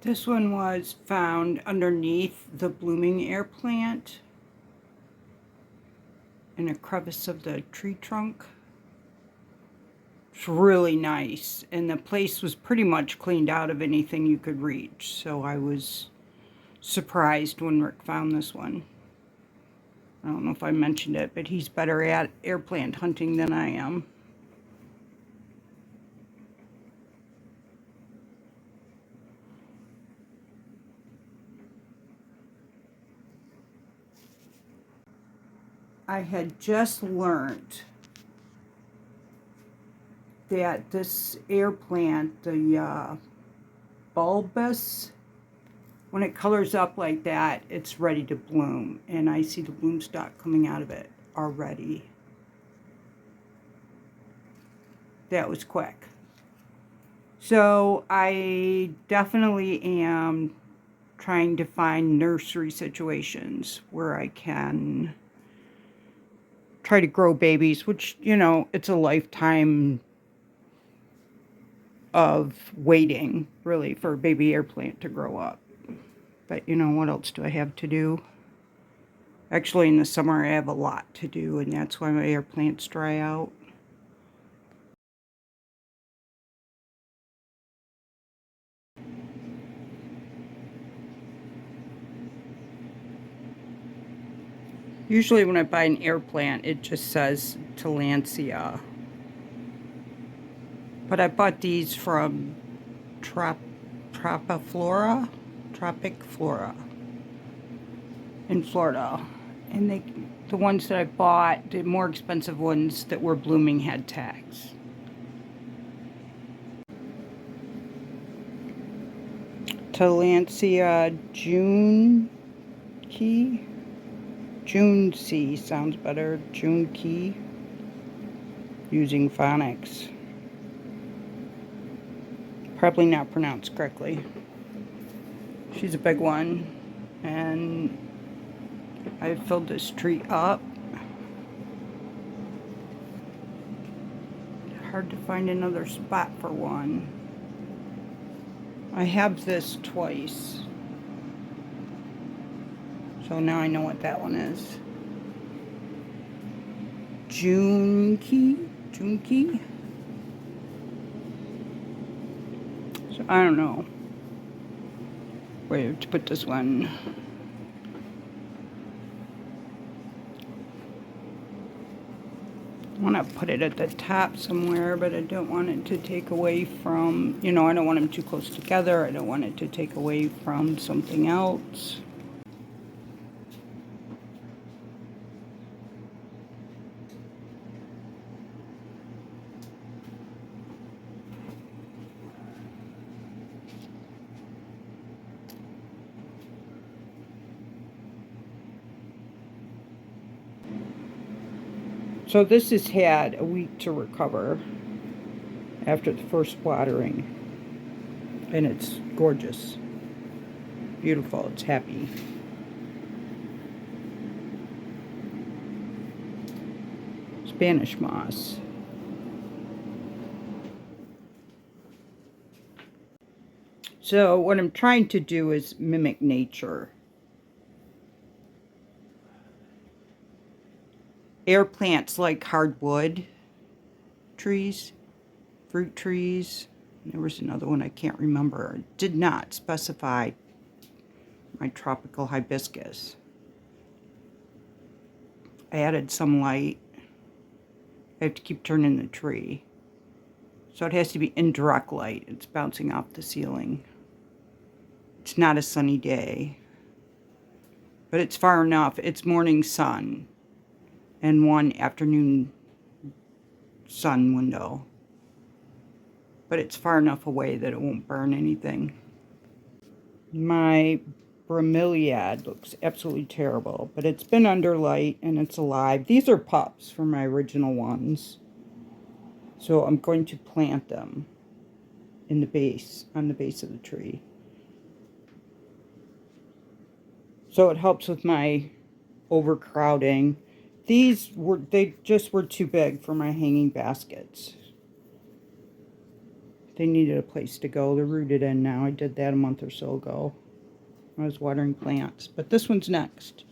This one was found underneath the blooming air plant in a crevice of the tree trunk. It's really nice, and the place was pretty much cleaned out of anything you could reach, so I was surprised when Rick found this one. I don't know if I mentioned it, but he's better at air plant hunting than I am. I had just learned that this air plant, the bulbous, when it colors up like that, it's ready to bloom. And I see the bloom stalk coming out of it already. That was quick. So I definitely am trying to find nursery situations where I can try to grow babies, which, you know, it's a lifetime of waiting, really, for a baby air plant to grow up. But, you know, what else do I have to do? Actually, in the summer, I have a lot to do, and that's why my air plants dry out. Usually when I buy an air plant, it just says Tillandsia. But I bought these from Tropic Flora in Florida. And the ones that I bought, the more expensive ones that were blooming, had tags. Tillandsia June Key. June C sounds better. June Key. Using phonics. Probably not pronounced correctly. She's a big one. And I filled this tree up. Hard to find another spot for one. I have this twice. So now I know what that one is. June Key? So I don't know where to put this one. I want to put it at the top somewhere, but I don't want it to take away from, you know, I don't want them too close together. I don't want it to take away from something else. So this has had a week to recover after the first watering, and it's gorgeous, beautiful, it's happy. Spanish moss. So what I'm trying to do is mimic nature. Air plants like hardwood trees, fruit trees. There was another one I can't remember. It did not specify my tropical hibiscus. I added some light. I have to keep turning the tree. So it has to be indirect light. It's bouncing off the ceiling. It's not a sunny day. But it's far enough. It's morning sun and one afternoon sun window. But it's far enough away that it won't burn anything. My bromeliad looks absolutely terrible, but it's been under light and it's alive. These are pups from my original ones. So I'm going to plant them in the base, on the base of the tree. So it helps with my overcrowding. They just were too big for my hanging baskets. They needed a place to go. They're rooted in now. I did that a month or so ago. I was watering plants. But this one's next.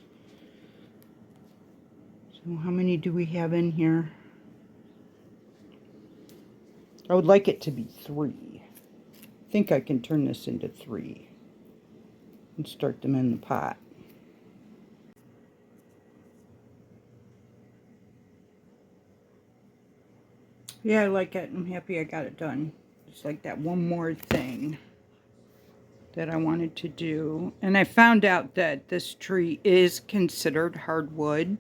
So how many do we have in here? I would like it to be 3. I think I can turn this into 3 and start them in the pot. Yeah, I like it. I'm happy I got it done. It's like that one more thing that I wanted to do. And I found out that this tree is considered hardwood,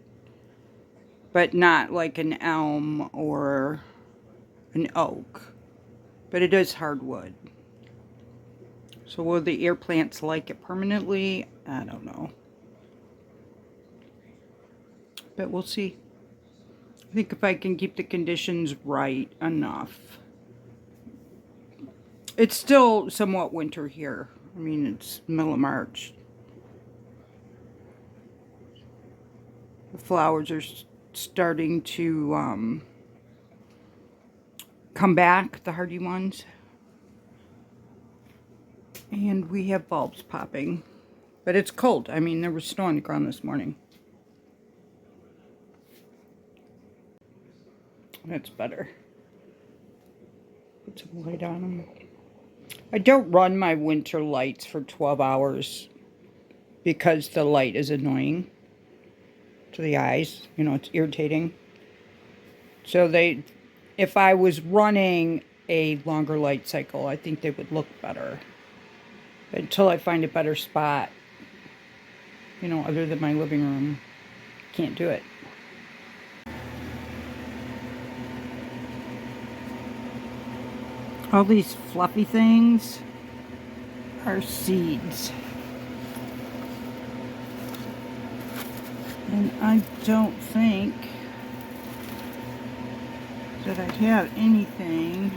but not like an elm or an oak. But it is hardwood. So will the air plants like it permanently? I don't know. But we'll see. I think if I can keep the conditions right enough. It's still somewhat winter here. I mean, it's middle of March. The flowers are starting to come back, the hardy ones. And we have bulbs popping. But it's cold. I mean, there was snow on the ground this morning. That's better. Put some light on them. I don't run my winter lights for 12 hours because the light is annoying to the eyes. You know, it's irritating. So if I was running a longer light cycle, I think they would look better. But until I find a better spot, you know, other than my living room, can't do it. All these fluffy things are seeds. And I don't think that I have anything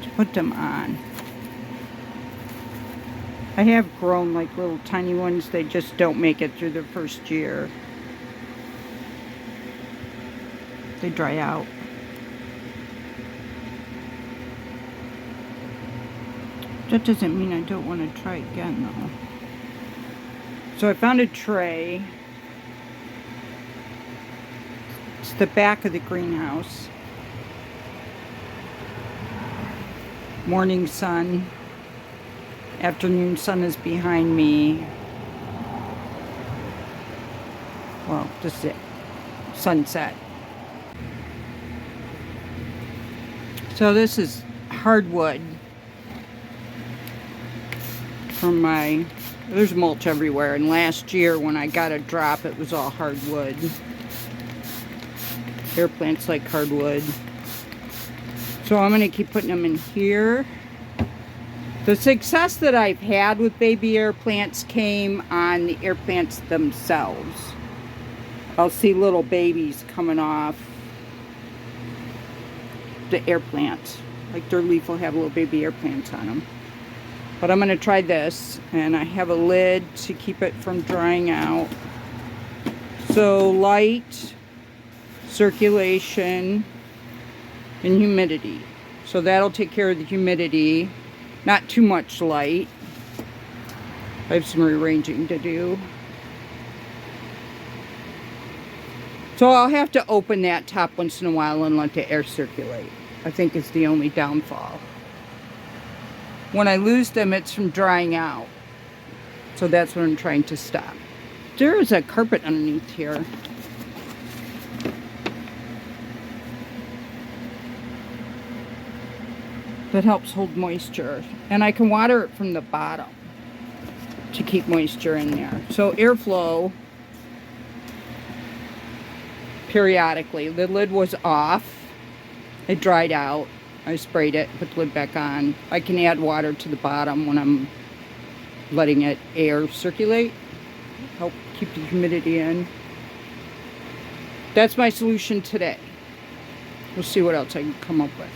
to put them on. I have grown like little tiny ones. They just don't make it through the first year. They dry out. That doesn't mean I don't want to try again, though. So I found a tray. It's the back of the greenhouse. Morning sun. Afternoon sun is behind me. Well, this is it. Sunset. So this is hardwood. From there's mulch everywhere, and last year when I got a drop it was all hardwood. Air plants like hardwood. So I'm going to keep putting them in here. The success that I've had with baby air plants came on the air plants themselves. I'll see little babies coming off the air plants. Like their leaf will have little baby air plants on them. But I'm going to try this, and I have a lid to keep it from drying out. So light, circulation, and humidity. So that'll take care of the humidity. Not too much light. I have some rearranging to do. So I'll have to open that top once in a while and let the air circulate. I think it's the only downfall. When I lose them, it's from drying out. So that's what I'm trying to stop. There is a carpet underneath here. That helps hold moisture. And I can water it from the bottom to keep moisture in there. So airflow periodically. The lid was off. It dried out. I sprayed it, put the lid back on. I can add water to the bottom when I'm letting it air circulate. Help keep the humidity in. That's my solution today. We'll see what else I can come up with.